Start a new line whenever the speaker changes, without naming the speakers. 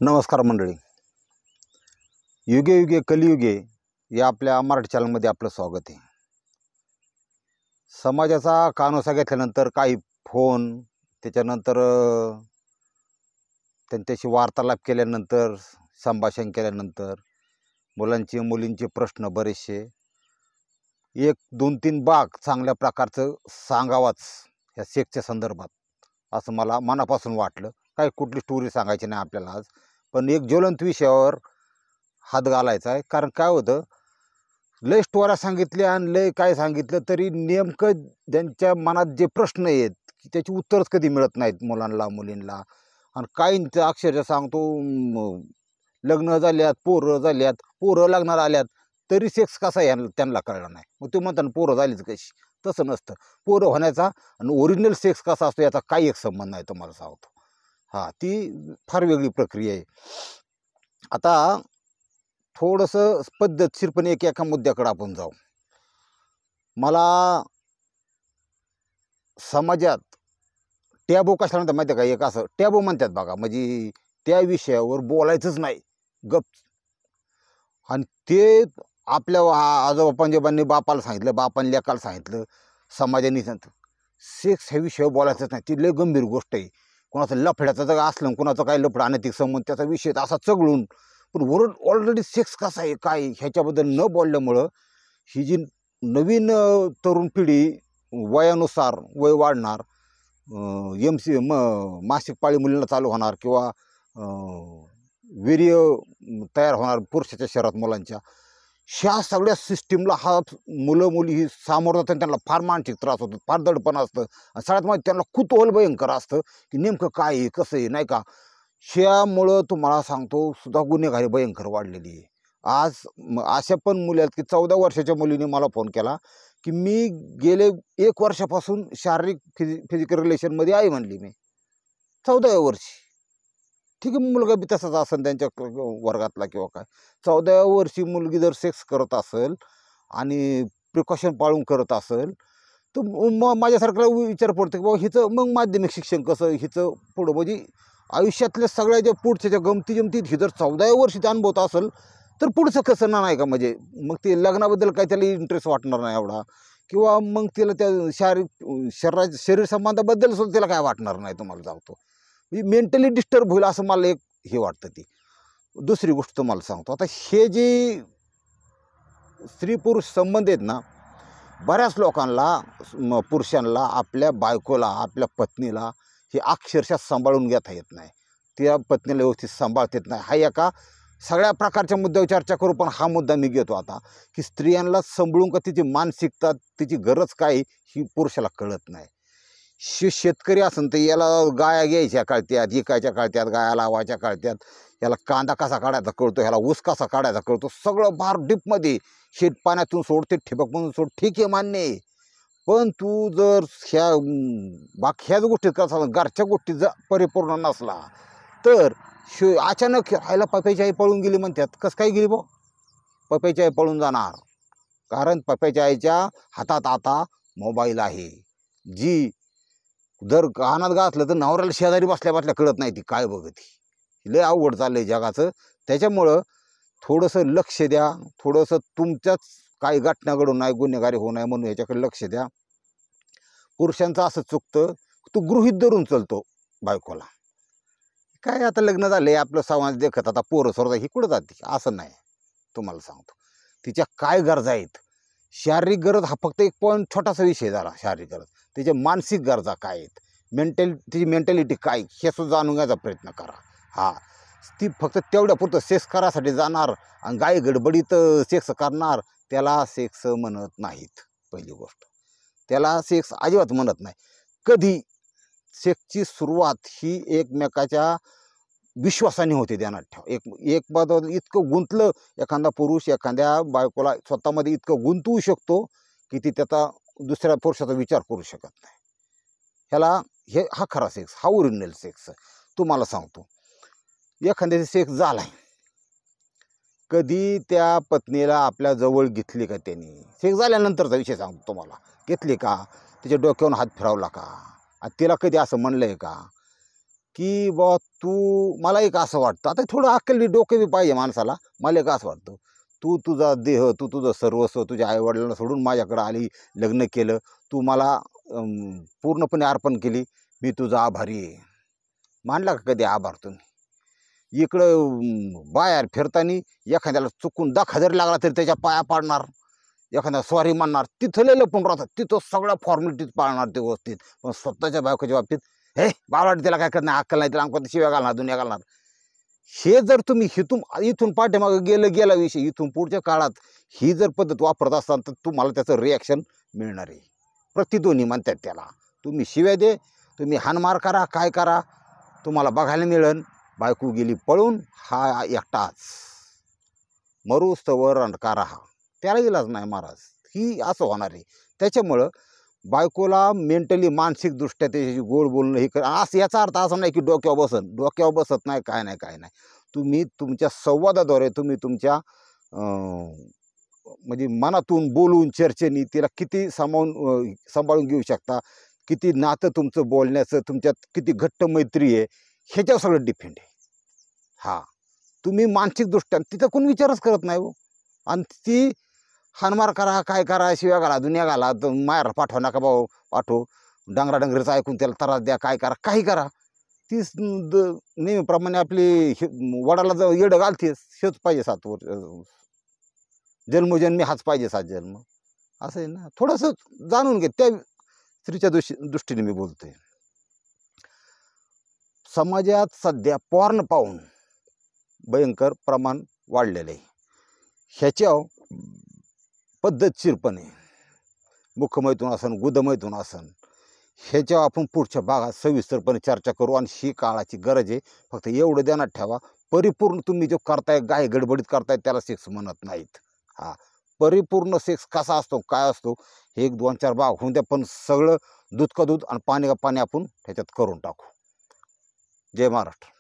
नमस्कार मंडळी. युगे युगे कलियुगे या आपल्या मराठी चॅनलमध्ये आपलं स्वागत आहे. समाजाचा कानोसा घेतल्यानंतर काही फोन, त्याच्यानंतर त्यांच्याशी वार्तालाप केल्यानंतर, संभाषण केल्यानंतर मुलांचे मुलींचे प्रश्न बरेचसे, एक दोन तीन भाग चांगल्या प्रकारचं सांगावाच ह्या सेक्सच्या संदर्भात असं मला मनापासून वाटलं. काही कुठली स्टोरी सांगायची नाही आपल्याला आज, पण एक ज्वलंत विषयावर हात घालायचा आहे. कारण काय होतं, लय स्टोऱ्या सांगितल्या आणि लय काय सांगितलं तरी नेमकं त्यांच्या मनात जे प्रश्न आहेत की त्याची उत्तरच कधी मिळत नाहीत मुलांना मुलींना. आणि काहींचं अक्षरशः सांगतो, लग्न झाल्यात, पोरं लग्नाला आल्यात तरी सेक्स कसा आहे त्यांना कळलं नाही. मग ते म्हणतात पोरं झालीच कशी. तसं नसतं. पोरं होण्याचा आणि ओरिजिनल सेक्स कसा असतो याचा काही एक संबंध नाही, तुम्हाला सांगतो. ती फार वेगळी प्रक्रिया आहे. आता थोडंसं पद्धतशीरपणे एका मुद्द्याकडे आपण जाऊ. मला समाजात टॅबू कशाला म्हणतात माहिती आहे का? एक असं टॅबू म्हणतात बघा, म्हणजे त्या विषयावर बोलायचंच नाही, गप. आणि ते आपल्या आजोबा पंजोबांनी बापाला सांगितलं, बापाने लेकाला सांगितलं, समाजाने सांगितलं, सेक्स ह्या विषयावर बोलायचंच नाही. ती लय गंभीर गोष्ट आहे. कोणाचं लफड्याचं जर असलं, कोणाचं काही लफडं अनैतिक संबंध, त्याचा विषय असा चघळून, पण ऑलरेडी सेक्स कसा आहे काय ह्याच्याबद्दल न बोलल्यामुळं ही जी नवीन तरुण पिढी वयानुसार वय वाढणार, मासिक पाळी मुलींना चालू होणार किंवा वीर्य तयार होणार पुरुषाच्या शरीरात मुलांच्या, ह्या सगळ्या सिस्टीमला मुलं मुली ही सामोरं जातात. त्यांना फार मानसिक त्रास होतो, फार दडपण असतं. आणि सगळ्यात म्हणजे त्यांना कुतूहल भयंकर असतं की नेमकं काय आहे, कसं आहे, नाही का. ह्यामुळं तुम्हाला सांगतो सुद्धा गुन्हेगारी भयंकर वाढलेली आहे. आज अशा पण मुली आहेत की 14 वर्षाच्या मुलीने मला फोन केला की मी गेले 1 वर्षापासून शारीरिक फिजिकल रिलेशनमध्ये आहे म्हणली. मी 14व्या वर्षी. ठीक आहे, मुलगा बी तसाच असेल त्यांच्या वर्गातला किंवा काय. 14व्या वर्षी मुलगी जर सेक्स करत असेल आणि प्रिकॉशन पाळून करत असेल तर मग माझ्यासारख्याला विचार पडतो की बाबा हिचं मग माध्यमिक शिक्षण कसं, हिचं पुढं म्हणजे आयुष्यातल्या सगळ्या ज्या पुढच्या ज्या गमती जमतीत ही जर 14व्या वर्षी ते अनुभवत असेल तर पुढचं कसं नाही का. म्हणजे मग ते लग्नाबद्दल काही त्याला इंटरेस्ट वाटणार नाही एवढा, किंवा मग तिला त्या शरीर संबंधाबद्दल सुद्धा तिला काय वाटणार नाही, तुम्हाला सांगतो. मेंटली डिस्टर्ब होईल असं मला एक हे वाटतं. ती दुसरी गोष्ट तुम्हाला सांगतो, आता हे जे स्त्री पुरुष संबंध आहेत ना, बऱ्याच लोकांना पुरुषांना आपल्या बायकोला, आपल्या पत्नीला हे अक्षरशः सांभाळून घेता येत नाही. त्या पत्नीला व्यवस्थित सांभाळता येत नाही. हा एका सगळ्या प्रकारच्या मुद्द्यावर चर्चा करू, पण हा मुद्दा मी घेतो आता की स्त्रियांना सांभाळून का तिची मानसिकता, तिची गरज काय ही पुरुषाला कळत नाही. शेतकरी असेल तर याला गाया घ्यायच्या कळत्यात, इकायच्या कळत्यात, गाया लावायच्या कळत्यात, याला कांदा कसा काढायचा कळतो, ह्याला ऊस कसा काढायचा कळतो, सगळं फार डीपमध्ये. शेत पाण्यातून सोडते, ठिबकमधून सोड, ठीक आहे, मान्य आहे. पण तू जर ह्याच गोष्टीत कसा घरच्या गोष्टीत जर परिपूर्ण नसला तर अचानक ह्याला पप्याची आई पळून गेली म्हणतात. कसं काय गेली बो? पप्याची आई पळून जाणार कारण पप्याच्या आईच्या हातात आता मोबाईल आहे. जी जर कानात घातलं तर नवऱ्याला शेजारी बसल्या बसल्या कळत नाही ती काय बघत. लय अवघड चाललंय जगाचं. त्याच्यामुळं थोडंसं लक्ष द्या, थोडंसं तुमच्याच काही घटना घडू नये, गुन्हेगारी होऊ नये म्हणून याच्याकडे लक्ष द्या. पुरुषांचं असं चुकतं, तू गृहीत धरून चालतो बायकोला. काय आता लग्न झाले आपलं समाज देखत, आता पोरं सोरं ही कुठं जाते, असं नाही. तुम्हाला सांगतो तिच्या काय गरजा आहेत. शारीरिक गरज हा फक्त एक पॉईंट, छोटासा विषय झाला. शारीरिक गरज, तिच्या मानसिक गरजा काय आहेत, तिची मेंटॅलिटी काय, हे सुद्धा जाणून घ्यायचा प्रयत्न करा. ती फक्त तेवढ्या पुरतं सेक्स करायसाठी जाणार आणि गाय गडबडीत सेक्स करणार, त्याला सेक्स म्हणत नाहीत. पहिली गोष्ट, त्याला सेक्स अजिबात म्हणत नाही. कधी सेक्सची सुरुवात ही एकमेकाच्या विश्वासाने होते, ध्यानात ठेवा. एक बद्दल इतकं गुंतलं एखादा पुरुष एखाद्या बायकोला स्वतःमध्ये इतकं गुंतवू शकतो की ती त्याचा दुसऱ्या पुरुषाचा विचार करू शकत नाही. हा खरा सेक्स, हा ओरिजिनल सेक्स. तुम्हाला सांगतो, एखाद्याचा सेक्स झालाय, कधी त्या पत्नीला आपल्या जवळ घेतली का त्यांनी? सेक्स झाल्यानंतरचा विषय सांगतो तुम्हाला. घेतली का? तिच्या डोक्यावरून हात फिरवला का? तिला कधी असं म्हणलंय का की बा तू, मला एक असं वाटतं, आता थोडं अक्कल डोकं बी पाहिजे माणसाला. मला एक असं वाटतं, तू तुझा देह, तू तुझं सर्वस्व तुझ्या आईवडिलांना सोडून माझ्याकडं आली, लग्न केलं, तू मला पूर्णपणे अर्पण केली, मी तुझा आभारी आहे. मानला का कधी आभार तुम्ही? इकडं बाहेर फिरताना एखाद्याला चुकून दाखा जरी लागला तरी त्याच्या पाया पाडणार, एखाद्या सॉरी म्हणणार, तिथं लय लपून राहतात, तिथं सगळ्या फॉर्मॅलिटीज पाळणार ते व्यवस्थित. पण स्वतःच्या बायकोच्या बाबतीत हे बावळाट, त्याला काय करणार, अक्कल नाही, त्याला अंगात शिव्या घालणार, दुनिया घालणार. हे जर तुम्ही इथून पाठीमागं गेला विषय, इथून पुढच्या काळात ही जर पद्धत वापरत असाल तर तुम्हाला त्याचं रिॲक्शन मिळणार आहे. प्रतिध्वनी म्हणतात त्याला. तुम्ही शिव्या दे, तुम्ही हाणमार करा, काय करा, तुम्हाला बघायला मिळेल. बायको गेली पळून, हा एकटाच मरुस्तवर रणकारा, हा त्याला इलाज नाही महाराज. ही असं होणार आहे. त्याच्यामुळं बायकोला मेंटली, मानसिकदृष्ट्या त्याच्याशी गोड बोलणं, हे असं, याचा अर्थ असा नाही की डोक्यावर बसत नाही, काय नाही, काय नाही. तुम्ही तुमच्या संवादाद्वारे, तुम्ही तुमच्या म्हणजे मनातून बोलून, चर्चेनी तिला किती सांभाळून घेऊ शकता, किती नातं तुमचं बोलण्याचं, तुमच्यात किती घट्ट मैत्री आहे, ह्याच्यावर सगळं डिपेंड आहे. हा, तुम्ही मानसिकदृष्ट्या तिथं कोण विचारच करत नाही हो. आणि ती हानमार करा, काय करा, शिव्या घाला, दुनिया घाला, तर मायाला पाठवा, नका भाऊ पाठवू, डांगराडंगरीचं ऐकून त्याला त्रास द्या, काय करा, काही करा. तीच नेहमीप्रमाणे आपली वडाला जर येडं घालतेच, हेच पाहिजे 7 वर्ष, जन्मोजन्मी हाच पाहिजे 7 जन्म, असं आहे ना. थोडंसं जाणून घे, त्या स्त्रीच्या दृष्टीने मी बोलतोय. समाजात सध्या पॉर्न पाहून भयंकर प्रमाण वाढलेलं आहे. ह्याच्यावर पद्धतशीरपणे, मुखमैथून असन, गुदमैथून असन, ह्याच्यावर आपण पुढच्या भागात सविस्तरपणे चर्चा करू. आणि ही काळाची गरज आहे. फक्त एवढं ध्यानात ठेवा, परिपूर्ण तुम्ही जो करताय, गाय गडबडीत करताय, त्याला सेक्स म्हणत नाहीत. हा, परिपूर्ण सेक्स कसा असतो, काय असतो, हे 1, 2, 4 भाग होऊन द्या, पण सगळं दूध का दूध आणि पाणी का पाणी आपण ह्याच्यात करून टाकू. जय महाराष्ट्र.